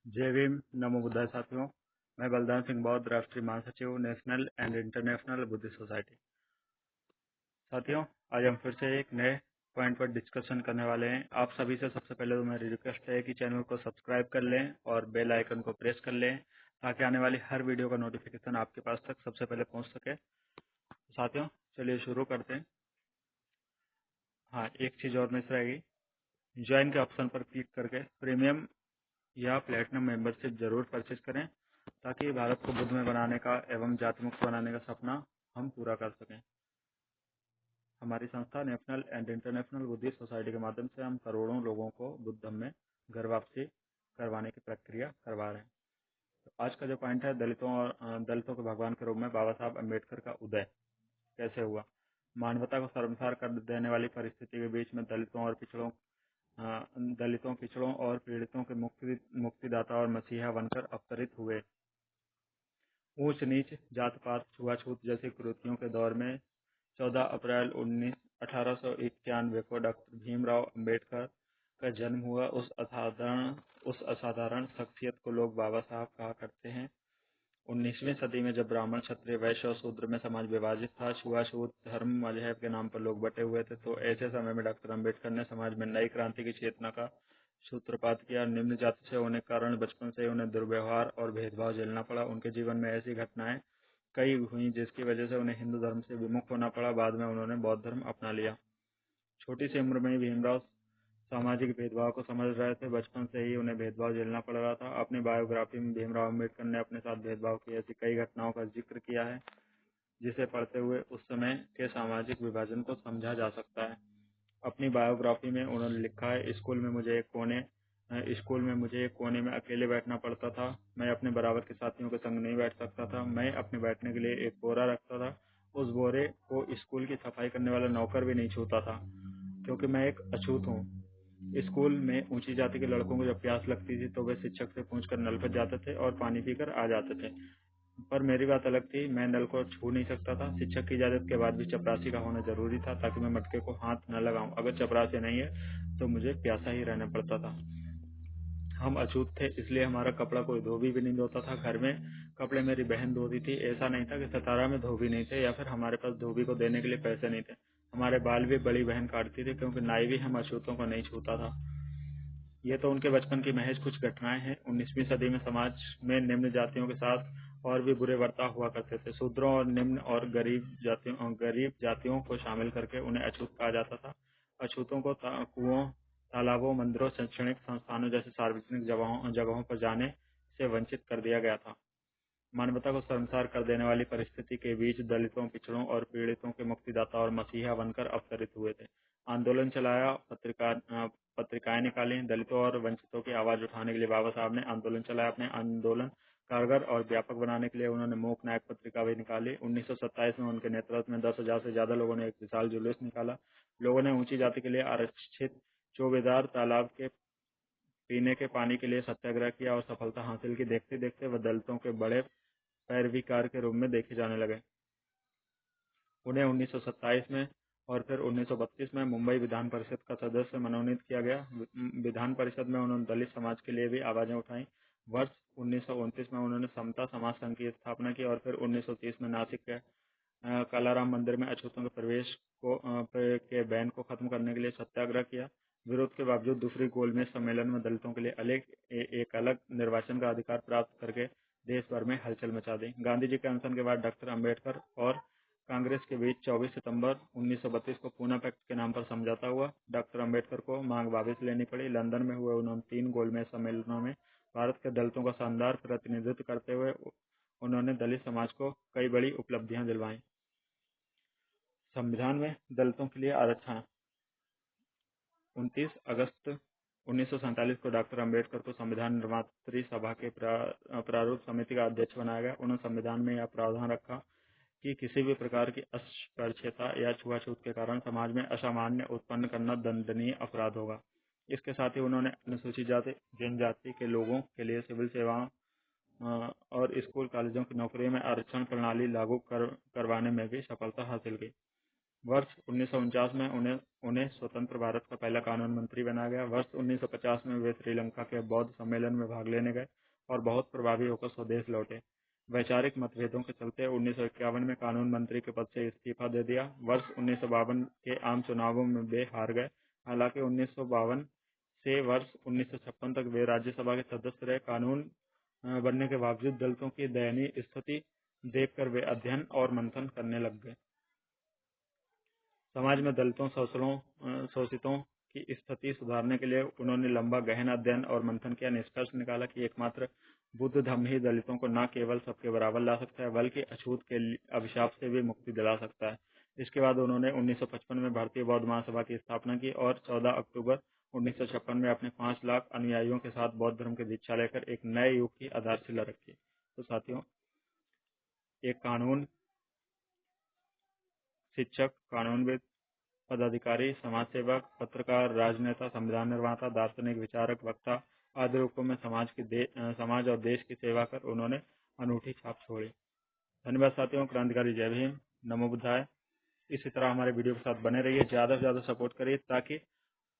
जय भीम, नमो बुद्धाय साथियों। मैं बलदान सिंह बौद्ध, राष्ट्रीय महासचिव, national and international Buddhist society. साथियों, आज हम फिर से एक नए पॉइंट पर डिस्कशन करने वाले हैं। आप सभी से सबसे पहले तो मेरी रिक्वेस्ट है कि चैनल को सब्सक्राइब कर लें और बेल आइकन को प्रेस कर लें ताकि आने वाली हर वीडियो का नोटिफिकेशन आपके पास तक सबसे पहले पहुंच सके। साथियों, चलिए शुरू करते हैं। हाँ, एक चीज़ और मिस रहेगी। ज्वाइन के ऑप्शन पर क्लिक करके प्रीमियम या प्लेटिनम मेंबरशिप जरूर परचेज करें ताकि भारत को बुद्ध में बनाने का एवं जाति मुक्त बनाने का सपना हम पूरा कर सकें। हमारी संस्था national and international Buddhist society के माध्यम से हम करोड़ों लोगों को बुद्ध धर्म में घर वापसी करवाने की प्रक्रिया करवा रहे हैं। तो आज का जो पॉइंट है, दलितों के भगवान के रूप में बाबा साहब अम्बेडकर का उदय कैसे हुआ। मानवता को शर्मसार कर देने वाली परिस्थिति के बीच में दलितों, पिछड़ों और पीड़ितों के मुक्तिदाता और मसीहा बनकर अवतरित हुए। ऊंच नीच, जात पात, छुआछूत जैसी कुरीतियों के दौर में 14 अप्रैल 1891 को डॉक्टर भीमराव अंबेडकर का जन्म हुआ। उस असाधारण शख्सियत को लोग बाबा साहब कहा करते हैं। 19वीं सदी में जब ब्राह्मण, क्षत्रिय, वैश्य और शूद्र में समाज विभाजित था, छुआछूत, धर्म, मजहब के नाम पर लोग बटे हुए थे, तो ऐसे समय में डॉक्टर अंबेडकर ने समाज में नई क्रांति की चेतना का सूत्रपात किया। निम्न जाति से होने के कारण बचपन से ही उन्हें दुर्व्यवहार और भेदभाव झेलना पड़ा। उनके जीवन में ऐसी घटनाएं कई हुई जिसकी वजह से उन्हें हिंदू धर्म से विमुख होना पड़ा। बाद में उन्होंने बौद्ध धर्म अपना लिया। छोटी सी उम्र में ही भीमराव सामाजिक भेदभाव को समझ रहे थे। बचपन से ही उन्हें भेदभाव झेलना पड़ रहा था। अपनी बायोग्राफी में भीमराव अम्बेडकर ने अपने साथ भेदभाव की ऐसी कई घटनाओं का जिक्र किया है जिसे पढ़ते हुए उस समय के सामाजिक विभाजन को समझा जा सकता है। अपनी बायोग्राफी में उन्होंने लिखा है, स्कूल में मुझे एक कोने में अकेले बैठना पड़ता था। मैं अपने बराबर के साथियों के संग नहीं बैठ सकता था। मैं अपने बैठने के लिए एक बोरा रखता था। उस बोरे को स्कूल की सफाई करने वाला नौकर भी नहीं छूता था क्योंकि मैं एक अछूत हूँ। स्कूल में ऊंची जाति के लड़कों को जब प्यास लगती थी तो वे शिक्षक से पूछकर नल पर जाते थे और पानी पीकर आ जाते थे, पर मेरी बात अलग थी। मैं नल को छू नहीं सकता था। शिक्षक की इजाजत के बाद भी चपरासी का होना जरूरी था ताकि मैं मटके को हाथ न लगाऊं। अगर चपरासी नहीं है तो मुझे प्यासा ही रहना पड़ता था। हम अछूत थे इसलिए हमारा कपड़ा कोई धोबी भी नहीं धोता था। घर में कपड़े मेरी बहन धोती थी। ऐसा नहीं था कि सतारा में धोबी नहीं थे या फिर हमारे पास धोबी को देने के लिए पैसे नहीं थे। हमारे बाल भी बड़ी बहन काटती थी क्योंकि नाई भी हम अछूतों को नहीं छूता था। ये तो उनके बचपन की महज कुछ घटनाएं हैं। 19वीं सदी में समाज में निम्न जातियों के साथ और भी बुरे बर्ताव हुआ करते थे। शूद्रों और निम्न और गरीब जातियों को शामिल करके उन्हें अछूत कहा जाता था। अछूतों को कुओं, तालाबों, मंदिरों, शैक्षणिक संस्थानों जैसे सार्वजनिक जगहों पर जाने से वंचित कर दिया गया था। मानवता को शर्मसार कर देने वाली परिस्थिति के बीच दलितों, पिछड़ों और पीड़ितों के मुक्तिदाता और मसीहा बनकर अवतरित हुए थे। आंदोलन चलाया, पत्रिकाएं निकाली। दलितों और वंचितों की आवाज उठाने के लिए बाबा साहब ने आंदोलन चलाया। अपने आंदोलन कारगर और व्यापक बनाने के लिए उन्होंने मूक नायक पत्रिका भी निकाली। 1927 में उनके नेतृत्व में 10,000 से ज्यादा लोगों ने एक विशाल जुलूस निकाला। लोगों ने ऊंची जाति के लिए आरक्षित चौबेदार तालाब के पीने के पानी के लिए सत्याग्रह किया और सफलता हासिल की। देखते देखते वह दलितों के बड़े पैरवीकार के रूप में देखे जाने लगे। उन्हें 1927 में और फिर 1932 में मुंबई विधान परिषद का सदस्य मनोनीत किया गया। विधान परिषद में उन्होंने दलित समाज के लिए भी आवाजें उठाई। वर्ष 1929 में उन्होंने समता समाज संघ की स्थापना की और फिर 1930 में नासिक के कालाराम मंदिर में अछूतों के प्रवेश के बैन को खत्म करने के लिए सत्याग्रह किया। विरोध के बावजूद दूसरी गोलमेज सम्मेलन में दलितों के लिए एक अलग निर्वाचन का अधिकार प्राप्त करके देश भर में हलचल मचा दी। गांधी जी के अनशन के बाद डॉक्टर अंबेडकर और कांग्रेस के बीच 24 सितंबर 1932 को पूना पैक्ट के नाम पर समझौता हुआ। डॉक्टर अंबेडकर को मांग वापस लेनी पड़ी। लंदन में हुए उन्होंने 3 गोलमेज सम्मेलनों में भारत के दलितों का शानदार प्रतिनिधित्व करते हुए उन्होंने दलित समाज को कई बड़ी उपलब्धियां दिलवाई। संविधान में दलितों के लिए आरक्षण। 29 अगस्त 1947 को डॉक्टर अंबेडकर को संविधान निर्मात्री सभा के प्रारूप समिति का अध्यक्ष बनाया गया। उन्होंने संविधान में यह प्रावधान रखा कि किसी भी प्रकार की अस्पृश्यता या छुआछूत के कारण समाज में असामान्य उत्पन्न करना दंडनीय अपराध होगा। इसके साथ ही उन्होंने अनुसूचित जाति, जनजाति के लोगों के लिए सिविल सेवाओं और स्कूल कॉलेजों की नौकरियों में आरक्षण प्रणाली लागू करवाने में भी सफलता हासिल की। वर्ष 1949 में उन्हें स्वतंत्र भारत का पहला कानून मंत्री बनाया गया। वर्ष 1950 में वे श्रीलंका के बौद्ध सम्मेलन में भाग लेने गए और बहुत प्रभावी होकर स्वदेश लौटे। वैचारिक मतभेदों के चलते 1951 में कानून मंत्री के पद से इस्तीफा दे दिया। वर्ष 1952 के आम चुनावों में वे हार गए। हालांकि 1952 से वर्ष 1956 तक वे राज्यसभा के सदस्य रहे। कानून बनने के बावजूद दलितों की दयनीय स्थिति देखकर वे अध्ययन और मंथन करने लग गए। समाज में दलितों, शोषितों की स्थिति सुधारने के लिए उन्होंने लंबा गहन अध्ययन और मंथन किया। निष्कर्ष निकाला कि एकमात्र बुद्ध धम्म ही दलितों को न केवल सबके बराबर ला सकता है, बल्कि अछूत के अभिशाप से भी मुक्ति दिला सकता है। इसके बाद उन्होंने 1955 में भारतीय बौद्ध महासभा की स्थापना की और 14 अक्टूबर 1956 में अपने 5 लाख अनुयायियों के साथ बौद्ध धर्म की दीक्षा लेकर एक नए युग की आधारशिला रखी। तो साथियों, एक कानून शिक्षक, कानूनविद, पदाधिकारी, समाजसेवक, पत्रकार, राजनेता, संविधान निर्माता, दार्शनिक, विचारक, वक्ता आदि रूपों में समाज और देश की सेवा कर उन्होंने अनूठी छाप छोड़ी। धन्यवाद साथियों। क्रांतिकारी जय भीम, नमो बुद्धाय। इसी तरह हमारे वीडियो के साथ बने रहिए, ज़्यादा से ज़्यादा सपोर्ट करिए ताकि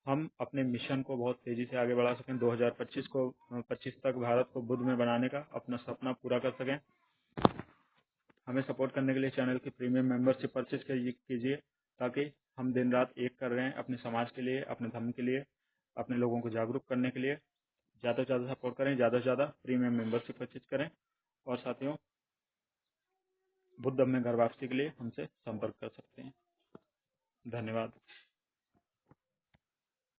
हम अपने मिशन को बहुत तेजी से आगे बढ़ा सकें। 2025 तक भारत को बुद्ध में बनाने का अपना सपना पूरा कर सकें। हमें सपोर्ट करने के लिए चैनल की प्रीमियम मेंबरशिप परचेज कीजिए ताकि हम दिन रात एक कर रहे हैं अपने समाज के लिए, अपने धर्म के लिए, अपने लोगों को जागरूक करने के लिए। ज़्यादा से ज़्यादा सपोर्ट करें, ज़्यादा से ज़्यादा प्रीमियम मेंबरशिप परचेज करें। और साथियों, बुद्ध में घर वापसी के लिए हमसे संपर्क कर सकते हैं। धन्यवाद।